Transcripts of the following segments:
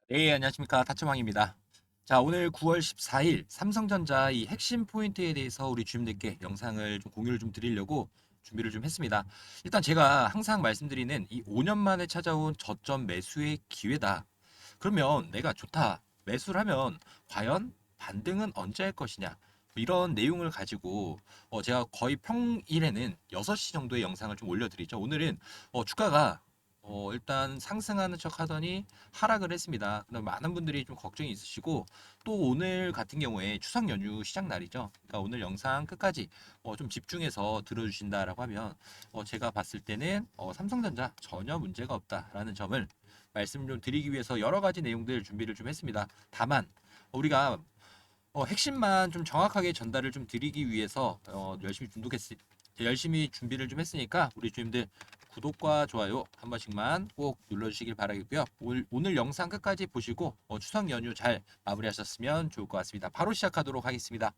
네, 안녕하십니까. 타츠왕입니다. 자, 오늘 9월 14일 삼성전자 이 핵심 포인트에 대해서 우리 주임들께 영상을 좀 공유를 좀 드리려고 준비를 좀 했습니다. 일단 제가 항상 말씀드리는 이 5년 만에 찾아온 저점 매수의 기회다. 그러면 내가 좋다. 매수를 하면 과연 반등은 언제 할 것이냐. 뭐 이런 내용을 가지고 제가 거의 평일에는 6시 정도의 영상을 좀 올려드리죠. 오늘은 주가가 일단 상승하는 척 하더니 하락을 했습니다. 그럼 많은 분들이 좀 걱정이 있으시고 또 오늘 같은 경우에 추석 연휴 시작 날이죠. 그러니까 오늘 영상 끝까지 좀 집중해서 들어주신다라고 하면 제가 봤을 때는 삼성전자 전혀 문제가 없다라는 점을 말씀 좀 드리기 위해서 여러 가지 내용들 준비를 좀 했습니다. 다만 우리가 핵심만 좀 정확하게 전달을 좀 드리기 위해서 열심히 준비를 좀 했으니까 우리 주님들 구독과 좋아요 한 번씩만 꼭 눌러주시길 바라겠고요. 오늘 영상 끝까지 보시고 추석 연휴 잘 마무리하셨으면 좋을 것 같습니다. 바로 시작하도록 하겠습니다.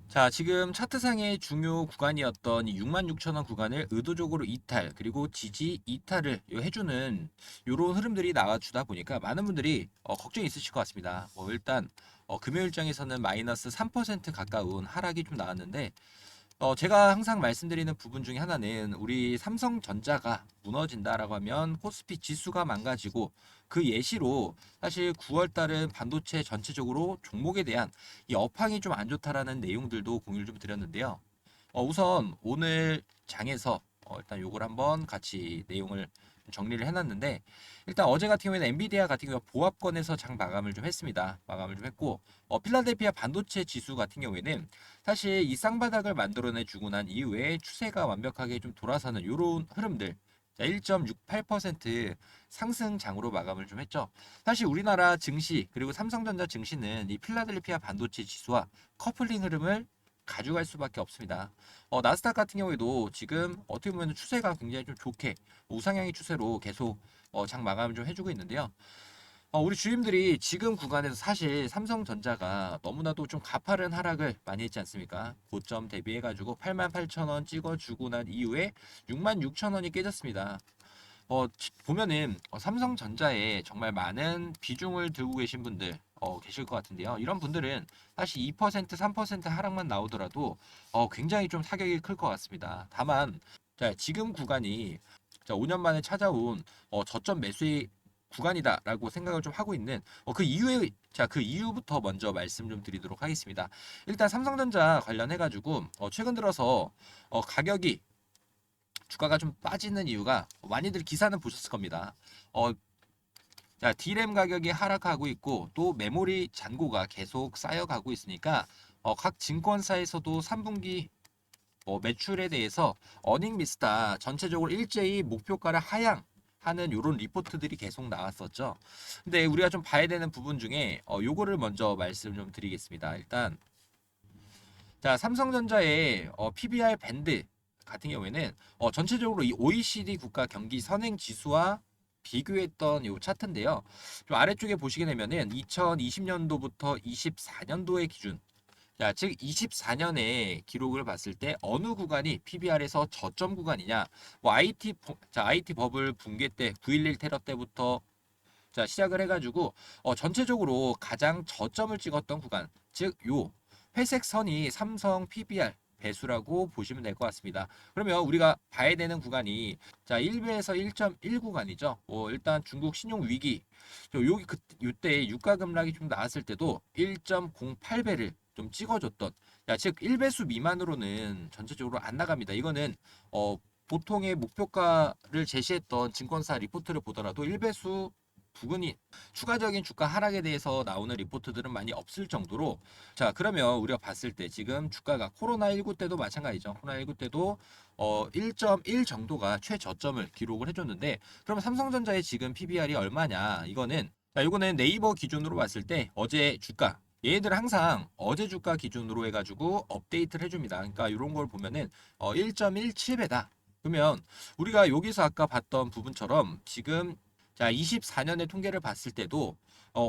자, 지금 차트상의 중요 구간이었던 66,000원 구간을 의도적으로 이탈, 그리고 지지 이탈을 해주는 이런 흐름들이 나와주다 보니까 많은 분들이 걱정이 있으실 것 같습니다. 일단 금요일장에서는 마이너스 3% 가까운 하락이 좀 나왔는데 제가 항상 말씀드리는 부분 중에 하나는 우리 삼성전자가 무너진다라고 하면 코스피 지수가 망가지고 그 예시로 사실 9월 달은 반도체 전체적으로 종목에 대한 이 업황이 좀 안 좋다라는 내용들도 공유를 좀 드렸는데요. 우선 오늘 장에서 일단 요걸 한번 같이 내용을 정리를 해놨는데 일단 어제 같은 경우에는 엔비디아 같은 경우 보합권에서 장 마감을 좀 했습니다. 마감을 좀 했고 필라델피아 반도체 지수 같은 경우에는 사실 이 쌍바닥을 만들어내 주고 난 이후에 추세가 완벽하게 좀 돌아서는 요런 흐름들 자, 1.68% 상승장으로 마감을 좀 했죠. 사실 우리나라 증시 그리고 삼성전자 증시는 이 필라델피아 반도체 지수와 커플링 흐름을 가져갈 수밖에 없습니다. 나스닥 같은 경우에도 지금 어떻게 보면 추세가 굉장히 좀 좋게 우상향의 추세로 계속 장 마감을 좀 해주고 있는데요. 우리 주임들이 지금 구간에서 사실 삼성전자가 너무나도 좀 가파른 하락을 많이 했지 않습니까? 고점 대비해가지고 88,000원 찍어주고 난 이후에 66,000원이 깨졌습니다. 보면은 삼성전자에 정말 많은 비중을 두고 계신 분들 계실 것 같은데요. 이런 분들은 사실 2%, 3% 하락만 나오더라도 굉장히 좀 타격이 클 것 같습니다. 다만 자, 지금 구간이 자, 5년 만에 찾아온 저점 매수의 구간이다라고 생각을 좀 하고 있는 그 이후에 그 이유부터 먼저 말씀 좀 드리도록 하겠습니다. 일단 삼성전자 관련해 가지고 최근 들어서 가격이 주가가 좀 빠지는 이유가 많이들 기사는 보셨을 겁니다. 어, 자, D램 가격이 하락하고 있고 또 메모리 잔고가 계속 쌓여가고 있으니까 각 증권사에서도 3분기 매출에 대해서 어닝 미스다 전체적으로 일제히 목표가를 하향하는 이런 리포트들이 계속 나왔었죠. 근데 우리가 좀 봐야 되는 부분 중에 요거를 먼저 말씀 좀 드리겠습니다. 일단 자, 삼성전자의 PBR 밴드 같은 경우에는 전체적으로 이 OECD 국가 경기 선행 지수와 비교했던 요 차트인데요. 좀 아래쪽에 보시게 되면은 2020년도부터 24년도의 기준, 자, 즉 24년의 기록을 봤을 때 어느 구간이 PBR에서 저점 구간이냐? IT 버블 붕괴 때 9.11 테러 때부터 자, 시작을 해가지고 전체적으로 가장 저점을 찍었던 구간, 즉 요 회색 선이 삼성 PBR 배수라고 보시면 될 것 같습니다. 그러면 우리가 봐야 되는 구간이 자 1배에서 1.1 구간이죠. 일단 중국 신용 위기 여기 이때 유가 급락이 좀 나왔을 때도 1.08배를 좀 찍어줬던 즉 1배수 미만으로는 전체적으로 안 나갑니다. 이거는 보통의 목표가를 제시했던 증권사 리포트를 보더라도 1배수 부근이 추가적인 주가 하락에 대해서 나오는 리포트들은 많이 없을 정도로 자 그러면 우리가 봤을 때 지금 주가가 코로나19 때도 마찬가지죠. 코로나19 때도 1.1 정도가 최저점을 기록을 해줬는데 그러면 삼성전자의 지금 PBR이 얼마냐 이거는 자 이거는 네이버 기준으로 봤을 때 어제 주가 얘들 항상 어제 주가 기준으로 해가지고 업데이트를 해줍니다. 그러니까 이런 걸 보면은 1.17배다. 그러면 우리가 여기서 아까 봤던 부분처럼 지금 자, 24년의 통계를 봤을 때도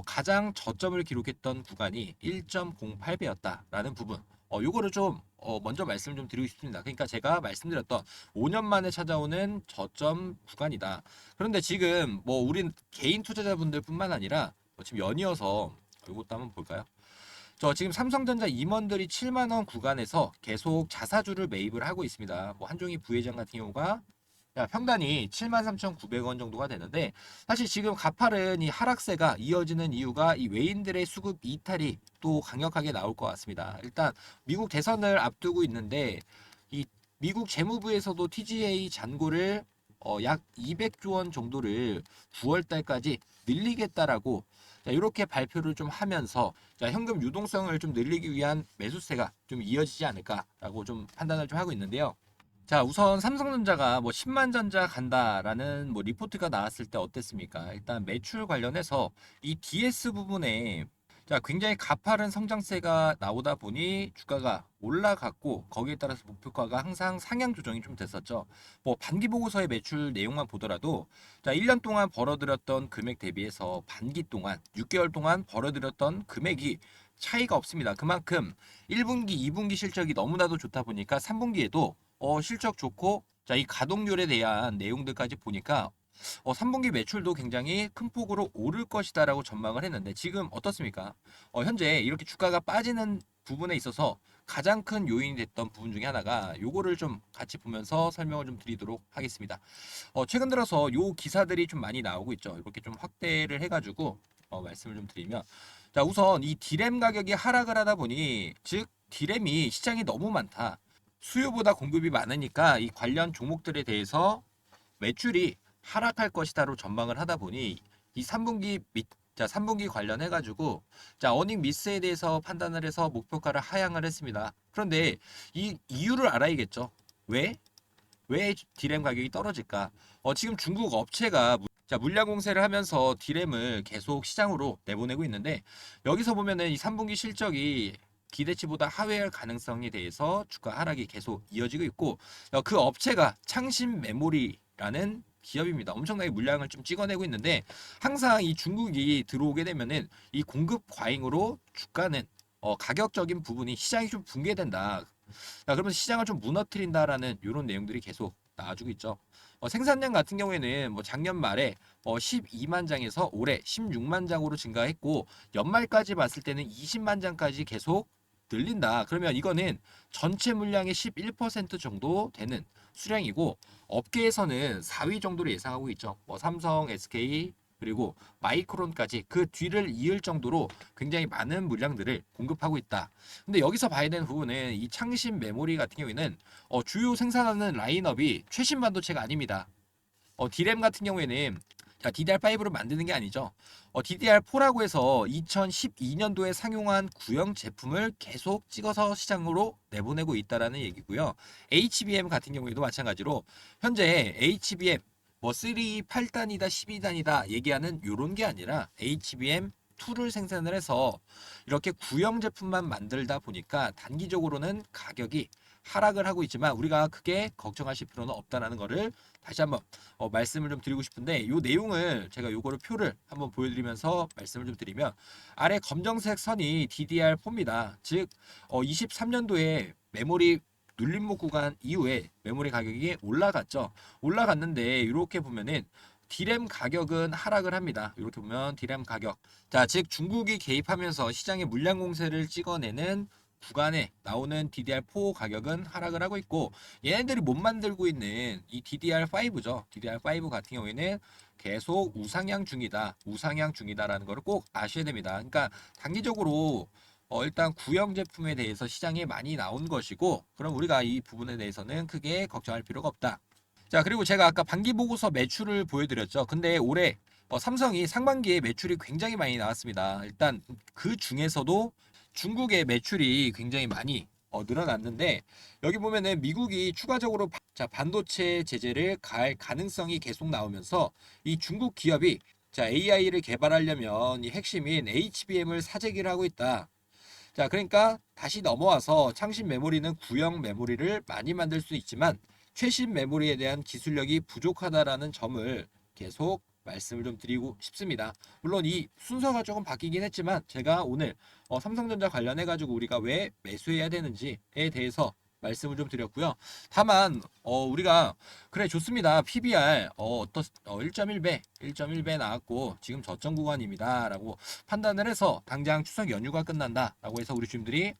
가장 저점을 기록했던 구간이 1.08배였다라는 부분. 요거를 좀 먼저 말씀을 좀 드리고 싶습니다. 그러니까 제가 말씀드렸던 5년 만에 찾아오는 저점 구간이다. 그런데 지금 뭐 우린 개인 투자자분들뿐만 아니라 지금 연이어서 이것도 한번 볼까요? 저 지금 삼성전자 임원들이 7만 원 구간에서 계속 자사주를 매입을 하고 있습니다. 뭐 한종희 부회장 같은 경우가 평단이 73,900원 정도가 되는데 사실 지금 가파른 이 하락세가 이어지는 이유가 이 외인들의 수급 이탈이 또 강력하게 나올 것 같습니다. 일단 미국 대선을 앞두고 있는데 이 미국 재무부에서도 TGA 잔고를 약 200조 원 정도를 9월 달까지 늘리겠다라고 이렇게 발표를 좀 하면서 현금 유동성을 좀 늘리기 위한 매수세가 좀 이어지지 않을까라고 좀 판단을 좀 하고 있는데요. 자, 우선 삼성전자가 뭐 10만 전자 간다라는 뭐 리포트가 나왔을 때 어땠습니까? 일단 매출 관련해서 이 DS 부분에 굉장히 가파른 성장세가 나오다 보니 주가가 올라갔고 거기에 따라서 목표가가 항상 상향 조정이 좀 됐었죠. 뭐 반기 보고서의 매출 내용만 보더라도 1년 동안 벌어들였던 금액 대비해서 반기 동안 6개월 동안 벌어들였던 금액이 차이가 없습니다. 그만큼 1분기, 2분기 실적이 너무나도 좋다 보니까 3분기에도 실적 좋고 이 가동률에 대한 내용들까지 보니까 3분기 매출도 굉장히 큰 폭으로 오를 것이다라고 전망을 했는데 지금 어떻습니까? 현재 이렇게 주가가 빠지는 부분에 있어서 가장 큰 요인이 됐던 부분 중에 하나가 요거를 좀 같이 보면서 설명을 좀 드리도록 하겠습니다. 최근 들어서 요 기사들이 좀 많이 나오고 있죠. 이렇게 좀 확대를 해가지고 말씀을 좀 드리면 우선 이 디램 가격이 하락을 하다 보니 즉 디램이 시장이 너무 많다. 수요보다 공급이 많으니까 이 관련 종목들에 대해서 매출이 하락할 것이다로 전망을 하다 보니 이 3분기 3분기 관련해 가지고 어닝 미스에 대해서 판단을 해서 목표가를 하향을 했습니다. 그런데 이 이유를 알아야겠죠. 왜 디램 가격이 떨어질까? 지금 중국 업체가 물량 공세를 하면서 디램을 계속 시장으로 내보내고 있는데 여기서 보면은 이 3분기 실적이 기대치보다 하회할 가능성에 대해서 주가 하락이 계속 이어지고 있고 그 업체가 창신 메모리라는 기업입니다. 엄청나게 물량을 좀 찍어내고 있는데 항상 이 중국이 들어오게 되면은 이 공급 과잉으로 주가는 가격적인 부분이 시장이 좀 붕괴된다. 그러면서 시장을 좀 무너뜨린다라는 이런 내용들이 계속 나와주고 있죠. 생산량 같은 경우에는 뭐 작년 말에 12만 장에서 올해 16만 장으로 증가했고 연말까지 봤을 때는 20만 장까지 계속 늘린다. 그러면 이거는 전체 물량의 11% 정도 되는 수량이고 업계에서는 4위 정도로 예상하고 있죠. 뭐 삼성, SK 그리고 마이크론까지 그 뒤를 이을 정도로 굉장히 많은 물량들을 공급하고 있다. 근데 여기서 봐야 되는 부분은 이 창신 메모리 같은 경우에는 주요 생산하는 라인업이 최신 반도체가 아닙니다. 디램 같은 경우에는 DDR5로 만드는 게 아니죠. DDR4라고 해서 2012년도에 상용한 구형 제품을 계속 찍어서 시장으로 내보내고 있다라는 얘기고요. HBM 같은 경우에도 마찬가지로 현재 HBM 뭐 3, 8단이다, 12단이다 얘기하는 요런 게 아니라 HBM 2를 생산을 해서 이렇게 구형 제품만 만들다 보니까 단기적으로는 가격이 하락을 하고 있지만 우리가 크게 걱정하실 필요는 없다라는 거를 다시 한번 말씀을 좀 드리고 싶은데 이 내용을 제가 요거를 표를 한번 보여드리면서 말씀을 좀 드리면 아래 검정색 선이 DDR4입니다. 즉 23년도에 메모리 눌림목 구간 이후에 메모리 가격이 올라갔죠. 올라갔는데 이렇게 보면은 디램 가격은 하락을 합니다. 이렇게 보면 디램 가격. 즉 중국이 개입하면서 시장에 물량 공세를 찍어내는 구간에 나오는 DDR4 가격은 하락을 하고 있고 얘네들이 못 만들고 있는 이 DDR5죠. DDR5 같은 경우에는 계속 우상향 중이다. 우상향 중이다라는 걸 꼭 아셔야 됩니다. 그러니까 단기적으로 일단 구형 제품에 대해서 시장에 많이 나온 것이고 그럼 우리가 이 부분에 대해서는 크게 걱정할 필요가 없다. 그리고 제가 아까 반기 보고서 매출을 보여드렸죠. 근데 올해 삼성이 상반기에 매출이 굉장히 많이 나왔습니다. 일단 그 중에서도 중국의 매출이 굉장히 많이 늘어났는데 여기 보면은 미국이 추가적으로 반도체 제재를 가할 가능성이 계속 나오면서 이 중국 기업이 AI를 개발하려면 이 핵심인 HBM을 사재기를 하고 있다. 그러니까 다시 넘어와서 창신 메모리는 구형 메모리를 많이 만들 수 있지만 최신 메모리에 대한 기술력이 부족하다라는 점을 계속 말씀을 좀 드리고 싶습니다. 물론 이 순서가 조금 바뀌긴 했지만 제가 오늘 삼성전자 관련해 가지고 우리가 왜 매수해야 되는지에 대해서 말씀을 좀 드렸고요. 다만 우리가 그래 좋습니다. PBR 1.1배 1.1배 나왔고 지금 저점 구간입니다라고 판단을 해서 당장 추석 연휴가 끝난다라고 해서 우리 주님들이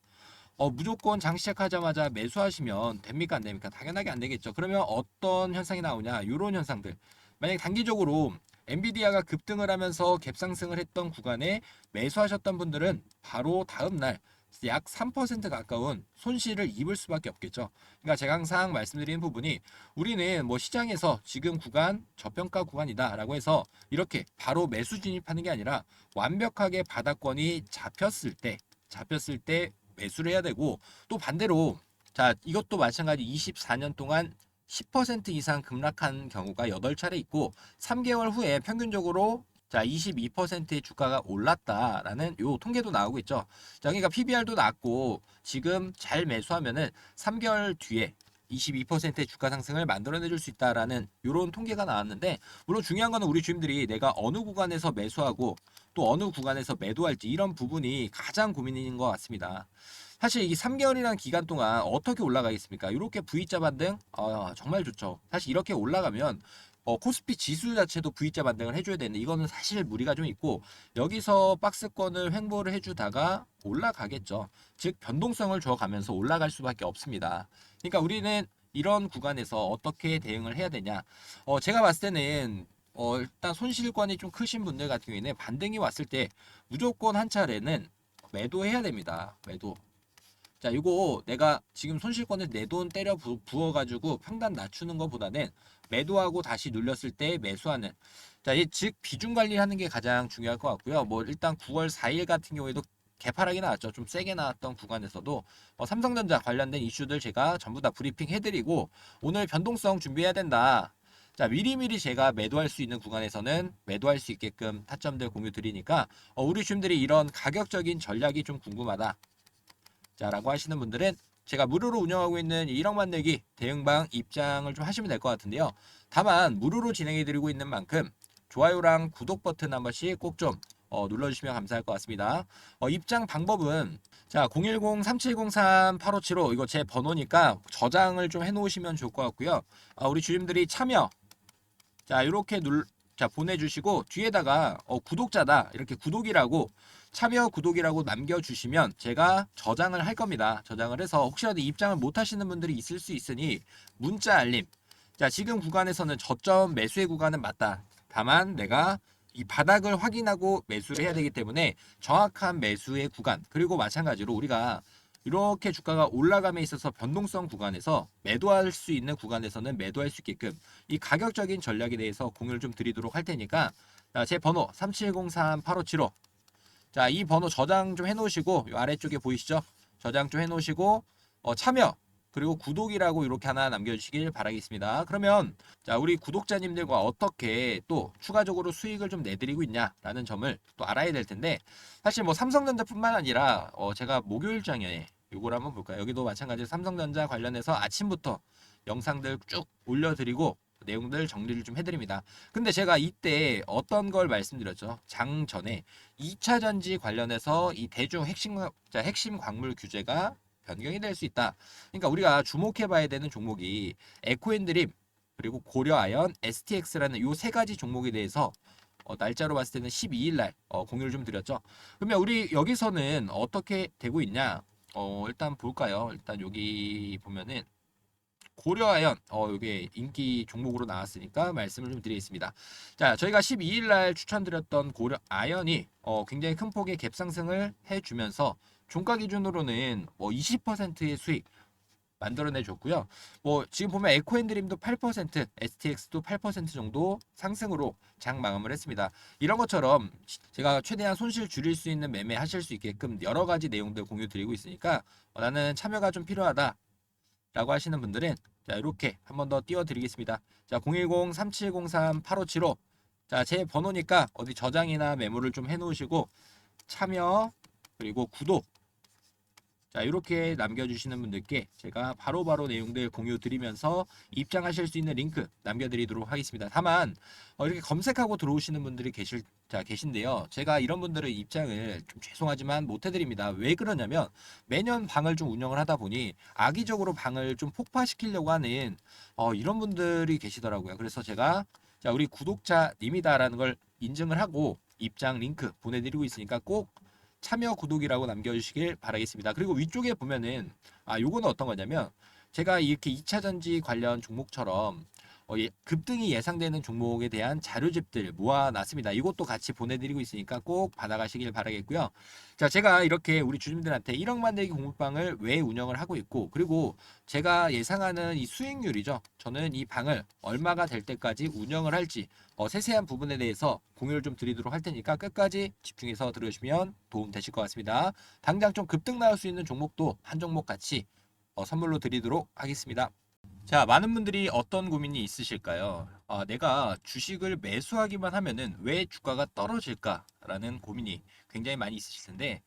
무조건 장 시작하자마자 매수하시면 됩니까 안 됩니까? 당연하게 안 되겠죠. 그러면 어떤 현상이 나오냐? 이런 현상들. 만약 단기적으로 엔비디아가 급등을 하면서 갭상승을 했던 구간에 매수하셨던 분들은 바로 다음 날 약 3% 가까운 손실을 입을 수밖에 없겠죠. 그러니까 제가 항상 말씀드리는 부분이 우리는 뭐 시장에서 지금 구간 저평가 구간이다라고 해서 이렇게 바로 매수 진입하는 게 아니라 완벽하게 바닥권이 잡혔을 때 매수를 해야 되고 또 반대로 자 이것도 마찬가지 24년 동안 10% 이상 급락한 경우가 8차례 있고 3개월 후에 평균적으로 자 22%의 주가가 올랐다라는 요 통계도 나오고 있죠. 자 그러니까 PBR도 낮고 지금 잘 매수하면은 3개월 뒤에 22%의 주가 상승을 만들어내줄 수 있다라는 이런 통계가 나왔는데 물론 중요한 거는 우리 주님들이 내가 어느 구간에서 매수하고 또 어느 구간에서 매도할지 이런 부분이 가장 고민인 것 같습니다. 사실 이 3개월이라는 기간 동안 어떻게 올라가겠습니까? 이렇게 V자 반등 정말 좋죠. 사실 이렇게 올라가면 코스피 지수 자체도 V자 반등을 해줘야 되는데 이거는 사실 무리가 좀 있고 여기서 박스권을 횡보를 해주다가 올라가겠죠. 즉 변동성을 줘가면서 올라갈 수밖에 없습니다. 그러니까 우리는 이런 구간에서 어떻게 대응을 해야 되냐? 제가 봤을 때는 일단 손실권이 좀 크신 분들 같은 경우에는 반등이 왔을 때 무조건 한 차례는 매도해야 됩니다. 매도. 자, 이거 내가 지금 손실권을 내 돈 때려 부어가지고 평단 낮추는 것보다는 매도하고 다시 눌렸을 때 매수하는. 자, 즉 비중 관리하는 게 가장 중요할 것 같고요. 뭐 일단 9월 4일 같은 경우에도 개파락이 나왔죠. 좀 세게 나왔던 구간에서도 삼성전자 관련된 이슈들 제가 전부 다 브리핑 해드리고 오늘 변동성 준비해야 된다. 자, 미리미리 제가 매도할 수 있는 구간에서는 매도할 수 있게끔 타점들 공유 드리니까 우리 주님들이 이런 가격적인 전략이 좀 궁금하다. 자, 라고 하시는 분들은 제가 무료로 운영하고 있는 1억 만들기 대응방 입장을 좀 하시면 될 것 같은데요. 다만 무료로 진행해 드리고 있는 만큼 좋아요랑 구독 버튼 한 번씩 꼭 좀 눌러주시면 감사할 것 같습니다. 입장 방법은 자 010-3703-8575 이거 제 번호니까 저장을 좀 해놓으시면 좋을 것 같고요. 우리 주님들이 참여 자 이렇게 자 보내주시고 뒤에다가 구독자다 이렇게 구독이라고 참여 구독이라고 남겨주시면 제가 저장을 할 겁니다. 저장을 해서 혹시라도 입장을 못 하시는 분들이 있을 수 있으니 문자 알림. 자 지금 구간에서는 저점 매수의 구간은 맞다. 다만 내가 이 바닥을 확인하고 매수를 해야 되기 때문에 정확한 매수의 구간 그리고 마찬가지로 우리가 이렇게 주가가 올라감에 있어서 변동성 구간에서 매도할 수 있는 구간에서는 매도할 수 있게끔 이 가격적인 전략에 대해서 공유를 좀 드리도록 할 테니까 제 번호 3703-8575 자, 이 번호 저장 좀 해놓으시고 이 아래쪽에 보이시죠? 저장 좀 해놓으시고 참여 그리고 구독이라고 이렇게 하나 남겨주시길 바라겠습니다. 그러면 자 우리 구독자님들과 어떻게 또 추가적으로 수익을 좀 내드리고 있냐라는 점을 또 알아야 될 텐데 사실 뭐 삼성전자뿐만 아니라 제가 목요일장에 요걸 한번 볼까요? 여기도 마찬가지로 삼성전자 관련해서 아침부터 영상들 쭉 올려드리고 내용들 정리를 좀 해드립니다. 근데 제가 이때 어떤 걸 말씀드렸죠? 장 전에 2차 전지 관련해서 이 대중 핵심 광물 규제가 변경이 될 수 있다. 그러니까 우리가 주목해 봐야 되는 종목이 에코앤드림 그리고 고려아연, STX라는 요 세 가지 종목에 대해서 날짜로 봤을 때는 12일 날 공유를 좀 드렸죠. 그러면 우리 여기서는 어떻게 되고 있냐? 일단 볼까요? 일단 여기 보면은 고려아연 이게 인기 종목으로 나왔으니까 말씀을 좀 드리겠습니다. 자, 저희가 12일 날 추천드렸던 고려아연이 굉장히 큰 폭의 갭 상승을 해주면서 종가 기준으로는 뭐 20%의 수익 만들어내 줬고요. 뭐 지금 보면 에코앤드림도 8%, STX도 8% 정도 상승으로 장 마감을 했습니다. 이런 것처럼 제가 최대한 손실 줄일 수 있는 매매 하실 수 있게끔 여러 가지 내용들 공유 드리고 있으니까 나는 참여가 좀 필요하다. 라고 하시는 분들은 자 이렇게 한 번 더 띄워드리겠습니다. 자 010-3703-8575 자 제 번호니까 어디 저장이나 메모를 좀 해놓으시고 참여 그리고 구독 자, 이렇게 남겨주시는 분들께 제가 바로바로 내용들 공유 드리면서 입장하실 수 있는 링크 남겨드리도록 하겠습니다. 다만 이렇게 검색하고 들어오시는 분들이 계신데요. 제가 이런 분들의 입장을 좀 죄송하지만 못 해드립니다. 왜 그러냐면 매년 방을 좀 운영을 하다 보니 악의적으로 방을 좀 폭파시키려고 하는 이런 분들이 계시더라고요. 그래서 제가 자, 우리 구독자님이다라는 걸 인증을 하고 입장 링크 보내드리고 있으니까 꼭 참여 구독이라고 남겨주시길 바라겠습니다. 그리고 위쪽에 보면은 요거는 어떤 거냐면 제가 이렇게 2차 전지 관련 종목처럼 급등이 예상되는 종목에 대한 자료집들 모아놨습니다. 이것도 같이 보내드리고 있으니까 꼭 받아가시길 바라겠고요. 자, 제가 이렇게 우리 주주님들한테 1억 만들기 공부방을 왜 운영을 하고 있고, 그리고 제가 예상하는 이 수익률이죠. 저는 이 방을 얼마가 될 때까지 운영을 할지 세세한 부분에 대해서 공유를 좀 드리도록 할 테니까 끝까지 집중해서 들으시면 도움 되실 것 같습니다. 당장 좀 급등 나올 수 있는 종목도 한 종목 같이 선물로 드리도록 하겠습니다. 자, 많은 분들이 어떤 고민이 있으실까요? 내가 주식을 매수하기만 하면은 왜 주가가 떨어질까라는 고민이 굉장히 많이 있으실 텐데,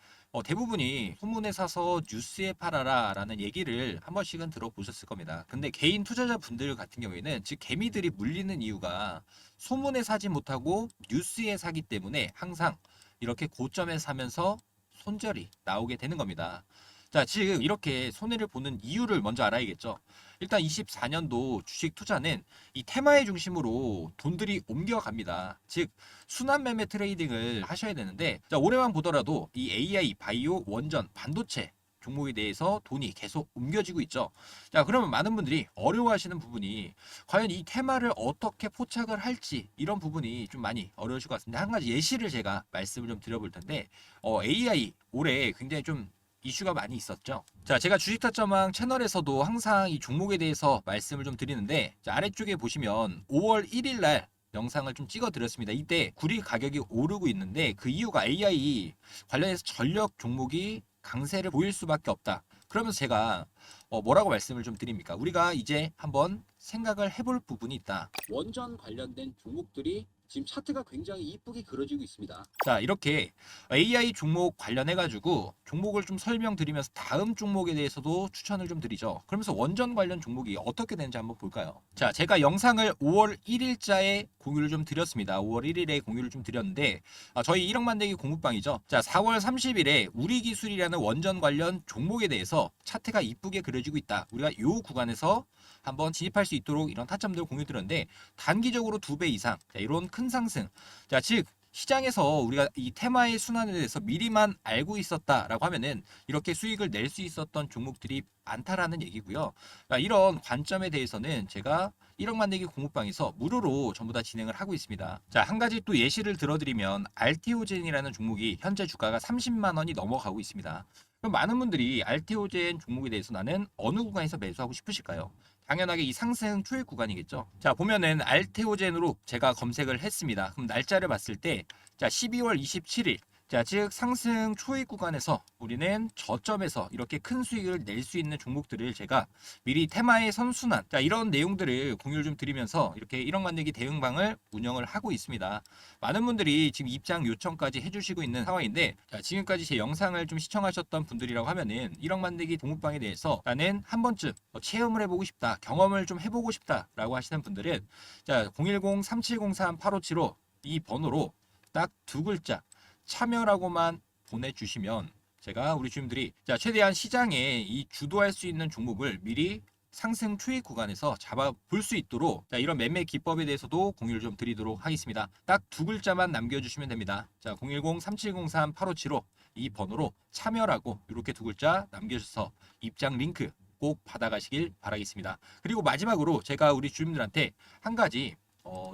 대부분이 소문에 사서 뉴스에 팔아라라는 얘기를 한 번씩은 들어보셨을 겁니다. 근데 개인 투자자분들 같은 경우에는 즉 개미들이 물리는 이유가 소문에 사지 못하고 뉴스에 사기 때문에 항상 이렇게 고점에 사면서 손절이 나오게 되는 겁니다. 자, 지금 이렇게 손해를 보는 이유를 먼저 알아야겠죠. 일단 24년도 주식 투자는 이 테마의 중심으로 돈들이 옮겨갑니다. 즉 순환 매매 트레이딩을 하셔야 되는데, 자, 올해만 보더라도 이 AI, 바이오, 원전, 반도체 종목에 대해서 돈이 계속 옮겨지고 있죠. 자, 그러면 많은 분들이 어려워하시는 부분이 과연 이 테마를 어떻게 포착을 할지, 이런 부분이 좀 많이 어려우실 것 같습니다. 한 가지 예시를 제가 말씀을 좀 드려볼 텐데, AI 올해 굉장히 좀 이슈가 많이 있었죠. 자, 제가 주식타점왕 채널에서도 항상 이 종목에 대해서 말씀을 좀 드리는데, 자, 아래쪽에 보시면 5월 1일 날 영상을 좀 찍어 드렸습니다. 이때 구리 가격이 오르고 있는데 그 이유가 AI 관련해서 전력 종목이 강세를 보일 수밖에 없다. 그러면서 제가 뭐라고 말씀을 좀 드립니까? 우리가 이제 한번 생각을 해볼 부분이 있다. 원전 관련된 종목들이 지금 차트가 굉장히 이쁘게 그려지고 있습니다. 자, 이렇게 AI 종목 관련해가지고 종목을 좀 설명드리면서 다음 종목에 대해서도 추천을 좀 드리죠. 그러면서 원전 관련 종목이 어떻게 되는지 한번 볼까요? 자, 제가 영상을 5월 1일자에 공유를 좀 드렸습니다. 5월 1일에 공유를 좀 드렸는데, 저희 1억 만들기 공부방이죠. 자, 4월 30일에 우리기술이라는 원전 관련 종목에 대해서 차트가 이쁘게 그려지고 있다. 우리가 이 구간에서 한번 진입할 수 있도록 이런 타점들을 공유 드렸는데, 단기적으로 2배 이상, 자, 이런 큰 상승. 자, 즉 시장에서 우리가 이 테마의 순환에 대해서 미리만 알고 있었다라고 하면은 이렇게 수익을 낼 수 있었던 종목들이 많다라는 얘기고요. 자, 이런 관점에 대해서는 제가 1억 만들기 공부방에서 무료로 전부 다 진행을 하고 있습니다. 자, 한 가지 또 예시를 들어드리면 알테오젠이라는 종목이 현재 주가가 30만 원이 넘어가고 있습니다. 그럼 많은 분들이 알테오젠 종목에 대해서 나는 어느 구간에서 매수하고 싶으실까요? 당연하게 이 상승 초입 구간이겠죠. 자, 보면은 알테오젠으로 제가 검색을 했습니다. 그럼 날짜를 봤을 때, 자, 12월 27일. 자, 즉 상승 초입 구간에서 우리는 저점에서 이렇게 큰 수익을 낼 수 있는 종목들을 제가 미리 테마의 선순환, 자, 이런 내용들을 공유를 좀 드리면서 이렇게 1억 만들기 대응방을 운영을 하고 있습니다. 많은 분들이 지금 입장 요청까지 해주시고 있는 상황인데, 자, 지금까지 제 영상을 좀 시청하셨던 분들이라고 하면은 1억 만들기 동국방에 대해서 나는 한 번쯤 체험을 해보고 싶다, 경험을 좀 해보고 싶다라고 하시는 분들은, 자, 010-3703-8575 이 번호로 딱 두 글자 참여라고만 보내주시면 제가 우리 주님들이 자, 최대한 시장에 이 주도할 수 있는 종목을 미리 상승 초입 구간에서 잡아볼 수 있도록, 자, 이런 매매 기법에 대해서도 공유를 좀 드리도록 하겠습니다. 딱 두 글자만 남겨주시면 됩니다. 자, 010-3703-8575 이 번호로 참여라고 이렇게 두 글자 남겨주셔서 입장 링크 꼭 받아가시길 바라겠습니다. 그리고 마지막으로 제가 우리 주님들한테 한 가지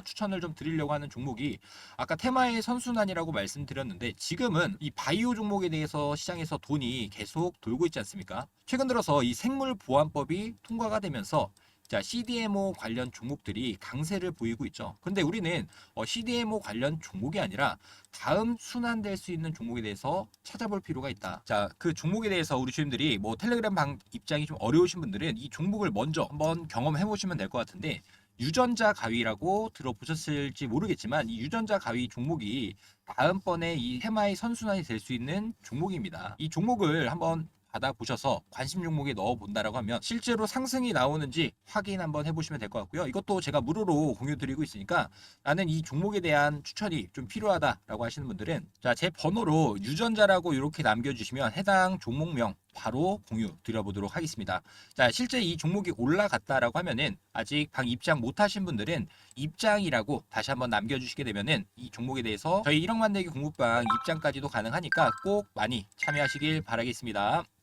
추천을 좀 드리려고 하는 종목이, 아까 테마의 선순환이라고 말씀드렸는데 지금은 이 바이오 종목에 대해서 시장에서 돈이 계속 돌고 있지 않습니까? 최근 들어서 이 생물보안법이 통과가 되면서, 자, CDMO 관련 종목들이 강세를 보이고 있죠. 근데 우리는 CDMO 관련 종목이 아니라 다음 순환될 수 있는 종목에 대해서 찾아볼 필요가 있다. 자, 그 종목에 대해서 우리 주님들이 뭐 텔레그램 방 입장이 좀 어려우신 분들은 이 종목을 먼저 한번 경험해 보시면 될 것 같은데, 유전자 가위라고 들어보셨을지 모르겠지만 이 유전자 가위 종목이 다음번에 이 테마의 선순환이 될 수 있는 종목입니다. 이 종목을 한번 받아보셔서 관심 종목에 넣어본다라고 하면 실제로 상승이 나오는지 확인 한번 해보시면 될 것 같고요. 이것도 제가 무료로 공유 드리고 있으니까 나는 이 종목에 대한 추천이 좀 필요하다라고 하시는 분들은 자, 제 번호로 유전자라고 이렇게 남겨주시면 해당 종목명 바로 공유 드려보도록 하겠습니다. 자, 실제 이 종목이 올라갔다라고 하면은 아직 방 입장 못 하신 분들은 입장이라고 다시 한번 남겨주시게 되면은 이 종목에 대해서 저희 1억 만들기 공부방 입장까지도 가능하니까 꼭 많이 참여하시길 바라겠습니다.